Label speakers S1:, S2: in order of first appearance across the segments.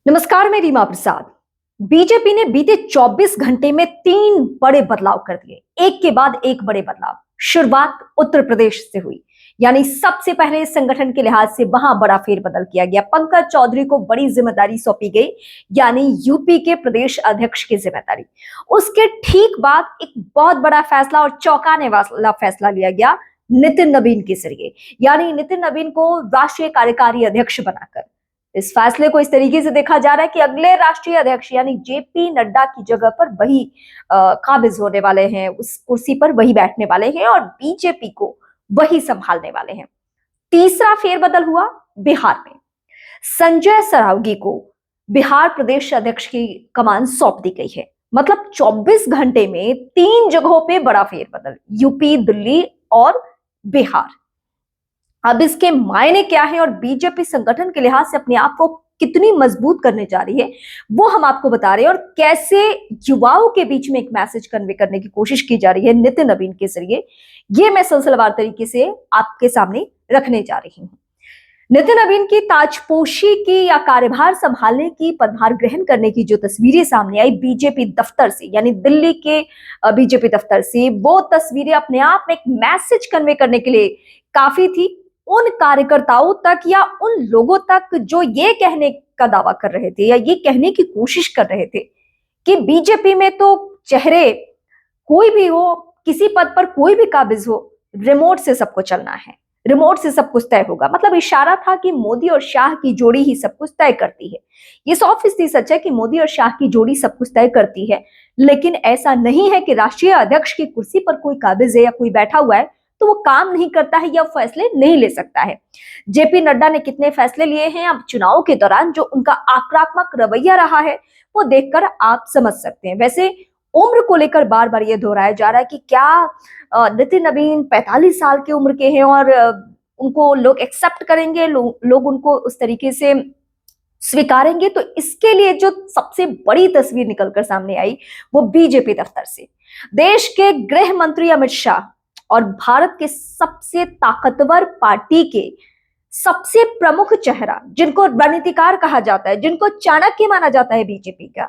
S1: नमस्कार, मैं रीमा प्रसाद। बीजेपी ने बीते 24 घंटे में 3 बड़े बदलाव कर दिए, एक के बाद एक बड़े बदलाव। शुरुआत उत्तर प्रदेश से हुई, यानी सबसे पहले संगठन के लिहाज से वहां बड़ा फेरबदल किया गया। पंकज चौधरी को बड़ी जिम्मेदारी सौंपी गई, यानी यूपी के प्रदेश अध्यक्ष की जिम्मेदारी। उसके ठीक बाद एक बहुत बड़ा फैसला और चौंकाने वाला फैसला लिया गया नितिन नवीन के जरिए, यानी नितिन नवीन को राष्ट्रीय कार्यकारी अध्यक्ष बनाकर। इस फैसले को इस तरीके से देखा जा रहा है कि अगले राष्ट्रीय अध्यक्ष यानी जेपी नड्डा की जगह पर वही काबिज होने वाले हैं, उस कुर्सी पर वही बैठने वाले हैं और बीजेपी को वही संभालने वाले हैं। तीसरा फेरबदल हुआ बिहार में। संजय सरावगी को बिहार प्रदेश अध्यक्ष की कमान सौंप दी गई है। मतलब 24 घंटे में 3 जगहों पे बड़ा फेरबदल, यूपी, दिल्ली और बिहार। अब इसके मायने क्या है और बीजेपी संगठन के लिहाज से अपने आप को कितनी मजबूत करने जा रही है, वो हम आपको बता रहे हैं। और कैसे युवाओं के बीच में एक मैसेज कन्वे करने की कोशिश की जा रही है नितिन नवीन के जरिए, ये मैं सिलसिलेवार तरीके से आपके सामने रखने जा रही हूं। नितिन नवीन की ताजपोशी की या कार्यभार संभालने की, पदभार ग्रहण करने की जो तस्वीरें सामने आई बीजेपी दफ्तर से, यानी दिल्ली के बीजेपी दफ्तर से, वो तस्वीरें अपने आप में एक मैसेज कन्वे करने के लिए काफी थी उन कार्यकर्ताओं तक या उन लोगों तक जो ये कहने का दावा कर रहे थे या ये कहने की कोशिश कर रहे थे कि बीजेपी में तो चेहरे कोई भी हो, किसी पद पर कोई भी काबिज हो, रिमोट से सबको चलना है, रिमोट से सब कुछ तय होगा। मतलब इशारा था कि मोदी और शाह की जोड़ी ही सब कुछ तय करती है। ये 100% सच है कि मोदी और शाह की जोड़ी सब कुछ तय करती है, लेकिन ऐसा नहीं है कि राष्ट्रीय अध्यक्ष की कुर्सी पर कोई काबिज है या कोई बैठा हुआ है तो वो काम नहीं करता है या फैसले नहीं ले सकता है। जेपी नड्डा ने कितने फैसले लिए हैं अब चुनाव के दौरान, जो उनका आक्रामक रवैया रहा है, वो देखकर आप समझ सकते हैं। वैसे उम्र को लेकर बार बार ये दोहराया जा रहा है कि क्या नितिन नवीन 45 साल की उम्र के हैं और उनको लोग एक्सेप्ट करेंगे, लोग उनको उस तरीके से स्वीकारेंगे। तो इसके लिए जो सबसे बड़ी तस्वीर निकलकर सामने आई वो बीजेपी दफ्तर से। देश के गृह मंत्री अमित शाह और भारत के सबसे ताकतवर पार्टी के सबसे प्रमुख चेहरा, जिनको रणनीतिकार कहा जाता है, जिनको चाणक्य माना जाता है बीजेपी का,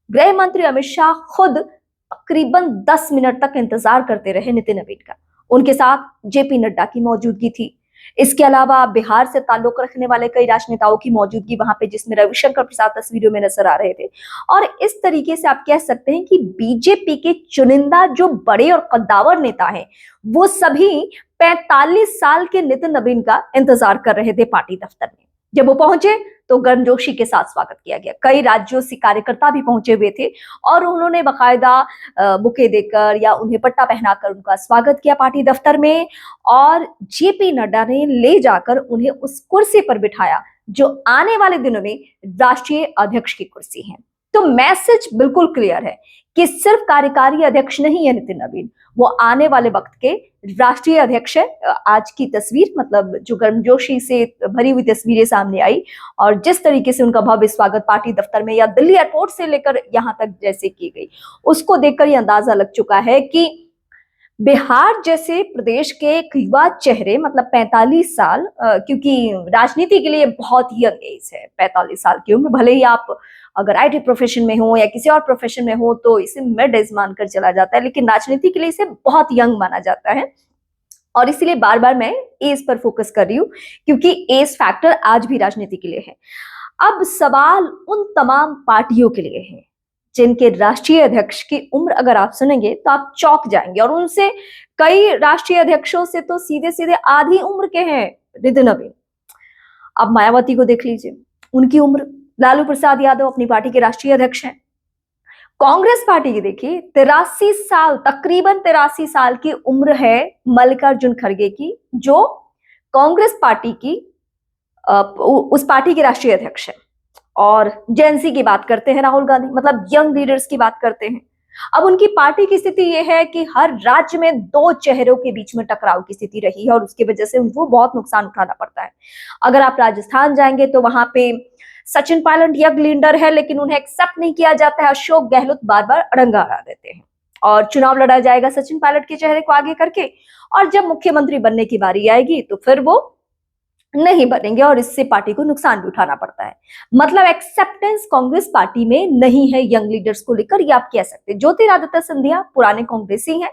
S1: गृह मंत्री अमित शाह खुद तकरीबन 10 मिनट तक इंतजार करते रहे नितिन नवीन का। उनके साथ जेपी नड्डा की मौजूदगी थी। इसके अलावा बिहार से ताल्लुक रखने वाले कई राजनेताओं की मौजूदगी वहां पे, जिसमें रविशंकर प्रसाद तस्वीरों में नजर आ रहे थे। और इस तरीके से आप कह सकते हैं कि बीजेपी के चुनिंदा जो बड़े और कद्दावर नेता हैं, वो सभी 45 साल के नितिन नवीन का इंतजार कर रहे थे पार्टी दफ्तर में। जब वो पहुंचे तो गर्मजोशी के साथ स्वागत किया गया। कई राज्यों से कार्यकर्ता भी पहुंचे हुए थे और उन्होंने बकायदा बुके देकर या उन्हें पट्टा पहनाकर उनका स्वागत किया पार्टी दफ्तर में। और जेपी नड्डा ने ले जाकर उन्हें उस कुर्सी पर बिठाया जो आने वाले दिनों में राष्ट्रीय अध्यक्ष की कुर्सी है। तो मैसेज बिल्कुल क्लियर है कि सिर्फ कार्यकारी अध्यक्ष नहीं है नितिन नवीन, वो आने वाले वक्त के राष्ट्रीय अध्यक्ष है। आज की तस्वीर, मतलब जो गर्मजोशी से भरी हुई तस्वीरें सामने आई और जिस तरीके से उनका भव्य स्वागत पार्टी दफ्तर में या दिल्ली एयरपोर्ट से लेकर यहां तक जैसे की गई, उसको देखकर यह अंदाजा लग चुका है कि बिहार जैसे प्रदेश के एक युवा चेहरे, मतलब 45 साल, क्योंकि राजनीति के लिए बहुत यंग एज है 45 साल की उम्र। भले ही आप अगर आईटी प्रोफेशन में हो या किसी और प्रोफेशन में हो तो इसे मिड एज मानकर चला जाता है, लेकिन राजनीति के लिए इसे बहुत यंग माना जाता है। और इसीलिए बार बार मैं एज पर फोकस कर रही हूँ, क्योंकि एज फैक्टर आज भी राजनीति के लिए है। अब सवाल उन तमाम पार्टियों के लिए है जिनके राष्ट्रीय अध्यक्ष की उम्र अगर आप सुनेंगे तो आप चौंक जाएंगे, और उनसे कई राष्ट्रीय अध्यक्षों से तो सीधे सीधे आधी उम्र के हैं नितिन नवीन। अब मायावती को देख लीजिए, उनकी उम्र, लालू प्रसाद यादव अपनी पार्टी के राष्ट्रीय अध्यक्ष हैं। कांग्रेस पार्टी की देखिए 83 साल, तकरीबन 83 साल की उम्र है मल्लिकार्जुन खड़गे की, जो कांग्रेस पार्टी की उस पार्टी के राष्ट्रीय अध्यक्ष है। और जेएनसी की बात करते हैं राहुल गांधी, मतलब यंग लीडर्स की बात करते हैं। अब उनकी पार्टी की स्थिति यह है कि हर राज्य में 2 चेहरों के बीच में टकराव की स्थिति रही है और उसकी वजह से उनको बहुत नुकसान उठाना पड़ता है। अगर आप राजस्थान जाएंगे तो वहां पे सचिन पायलट यंग लीडर है, लेकिन उन्हें एक्सेप्ट नहीं किया जाता है। अशोक गहलोत बार बार अड़ंगा अड़ा देते हैं और चुनाव लड़ा जाएगा सचिन पायलट के चेहरे को आगे करके। और जब मुख्यमंत्री बनने की बारी आएगी तो फिर वो नहीं बनेंगे और इससे पार्टी को नुकसान भी उठाना पड़ता है। मतलब एक्सेप्टेंस कांग्रेस पार्टी में नहीं है यंग लीडर्स को लेकर, ये आप कह सकते हैं। ज्योतिरादित्य सिंधिया पुराने कांग्रेसी हैं।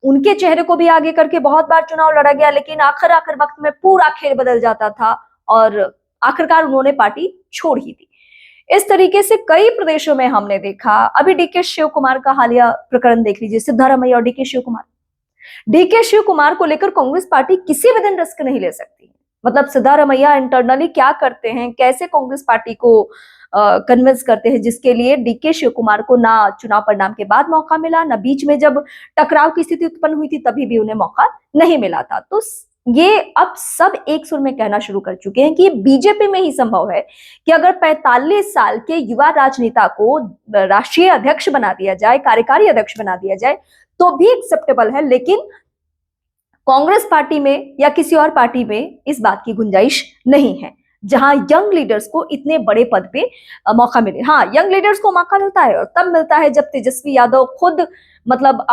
S1: उनके चेहरे को भी आगे करके बहुत बार चुनाव लड़ा गया, लेकिन आखिर आखिर वक्त में पूरा खेल बदल जाता था और आखिरकार उन्होंने पार्टी छोड़ ही दी। इस तरीके से कई प्रदेशों में हमने देखा। अभी डीके शिव कुमार का हालिया प्रकरण देख लीजिए, सिद्धारमैया और डीके शिव कुमार। डीके शिव कुमार को लेकर कांग्रेस पार्टी किसी भी दिन रिस्क नहीं ले सकती। मतलब सिद्धारमैया इंटरनली क्या करते हैं, कैसे कांग्रेस पार्टी को कन्विंस करते हैं, जिसके लिए डीके शिव कुमार को ना चुनाव परिणाम के बाद मौका मिला, ना बीच में जब टकराव की स्थिति उत्पन्न हुई थी तभी भी उन्हें मौका नहीं मिला था। तो ये अब सब एक सुर में कहना शुरू कर चुके हैं कि बीजेपी में ही संभव है कि अगर 45 साल के युवा राजनेता को राष्ट्रीय अध्यक्ष बना दिया जाए, कार्यकारी अध्यक्ष बना दिया जाए, तो भी एक्सेप्टेबल है। लेकिन कांग्रेस पार्टी में या किसी और पार्टी में इस बात की गुंजाइश नहीं है जहां यंग लीडर्स को इतने बड़े पद पे मौका मिले। हाँ, यंग लीडर्स को मौका मिलता है और तब मिलता है जब तेजस्वी यादव खुद मतलब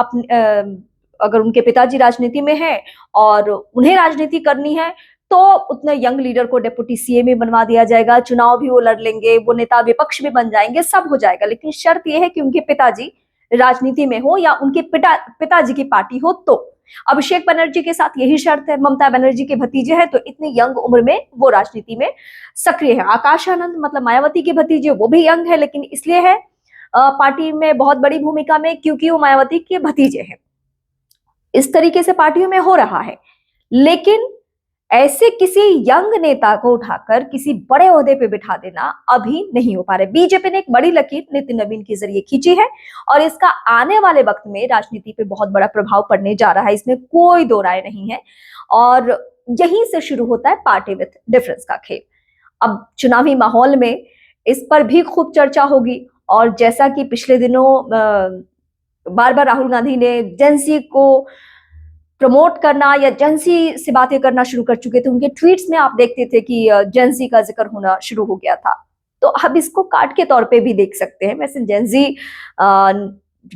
S1: अगर उनके पिताजी राजनीति में है और उन्हें राजनीति करनी है तो उतने यंग लीडर को डेप्यूटी सीएम भी बनवा दिया जाएगा, चुनाव भी वो लड़ लेंगे, वो नेता विपक्ष भी बन जाएंगे, सब हो जाएगा। लेकिन शर्त यह है कि उनके पिताजी राजनीति में हो या उनके पिताजी की पार्टी हो। तो अभिषेक बनर्जी के साथ यही शर्त है। ममता बनर्जी के भतीजे हैं तो इतनी यंग उम्र में वो राजनीति में सक्रिय है। आकाश आनंद मतलब मायावती के भतीजे, वो भी यंग है, लेकिन इसलिए है पार्टी में बहुत बड़ी भूमिका में क्योंकि वो मायावती के भतीजे हैं। इस तरीके से पार्टियों में हो रहा है। लेकिन ऐसे किसी यंग नेता को उठाकर किसी बड़े ओहदे पे बिठा देना अभी नहीं हो पा रहा है। बीजेपी ने एक बड़ी लकीर नितिन नवीन के जरिए खींची है और इसका आने वाले वक्त में राजनीति पे बहुत बड़ा प्रभाव पड़ने जा रहा है, इसमें कोई दो राय नहीं है। और यहीं से शुरू होता है पार्टी विथ डिफरेंस का खेल। अब चुनावी माहौल में इस पर भी खूब चर्चा होगी और जैसा कि पिछले दिनों बार बार राहुल गांधी ने जेंसी को प्रमोट करना या जेंसी से बातें करना शुरू कर चुके थे, उनके ट्वीट्स में आप देखते थे कि जेंसी का जिक्र होना शुरू हो गया था। तो अब इसको कार्ड के तौर पे भी देख सकते हैं। वैसे जेंजी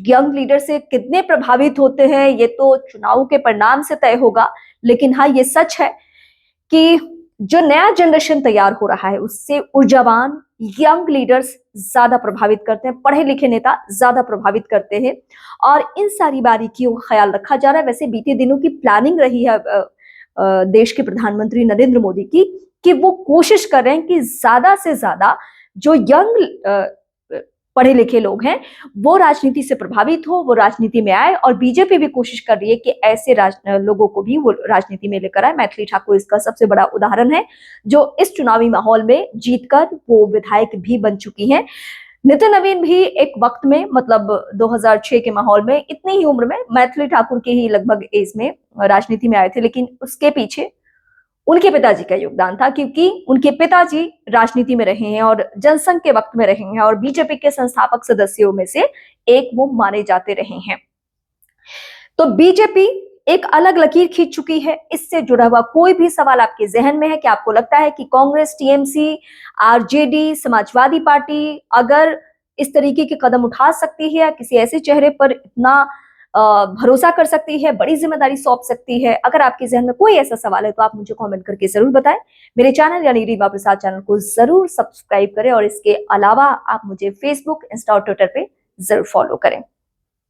S1: यंग लीडर से कितने प्रभावित होते हैं ये तो चुनाव के परिणाम से तय होगा, लेकिन हाँ ये सच है कि जो नया जनरेशन तैयार हो रहा है उससे ऊर्जावान यंग लीडर्स ज्यादा प्रभावित करते हैं, पढ़े लिखे नेता ज्यादा प्रभावित करते हैं और इन सारी बारीकियों का ख्याल रखा जा रहा है। वैसे बीते दिनों की प्लानिंग रही है देश के प्रधानमंत्री नरेंद्र मोदी की कि वो कोशिश कर रहे हैं कि ज्यादा से ज्यादा जो यंग पढ़े लिखे लोग हैं वो राजनीति से प्रभावित हो, वो राजनीति में आए और बीजेपी भी कोशिश कर रही है कि ऐसे लोगों को भी वो राजनीति में लेकर आए। मैथिली ठाकुर इसका सबसे बड़ा उदाहरण है जो इस चुनावी माहौल में जीतकर वो विधायक भी बन चुकी हैं। नितिन नवीन भी एक वक्त में मतलब 2006 के माहौल में इतनी ही उम्र में मैथिली ठाकुर के ही लगभग एज में राजनीति में आए थे, लेकिन उसके पीछे उनके पिताजी का योगदान था क्योंकि उनके पिताजी राजनीति में रहे हैं और जनसंघ के वक्त में रहे हैं और बीजेपी के संस्थापक सदस्यों में से एक वो माने जाते रहे हैं। तो बीजेपी एक अलग लकीर खींच चुकी है। इससे जुड़ा हुआ कोई भी सवाल आपके जहन में है कि आपको लगता है कि Congress, TMC, RJD, Samajwadi party अगर इस तरीके के कदम उठा सकती है या किसी ऐसे चेहरे पर इतना भरोसा कर सकती है, बड़ी जिम्मेदारी सौंप सकती है, अगर आपके जहन में कोई ऐसा सवाल है तो आप मुझे कमेंट करके जरूर बताएं। मेरे चैनल यानी रीवा प्रसाद चैनल को जरूर सब्सक्राइब करें और इसके अलावा आप मुझे फेसबुक, इंस्टा और ट्विटर पे जरूर फॉलो करें।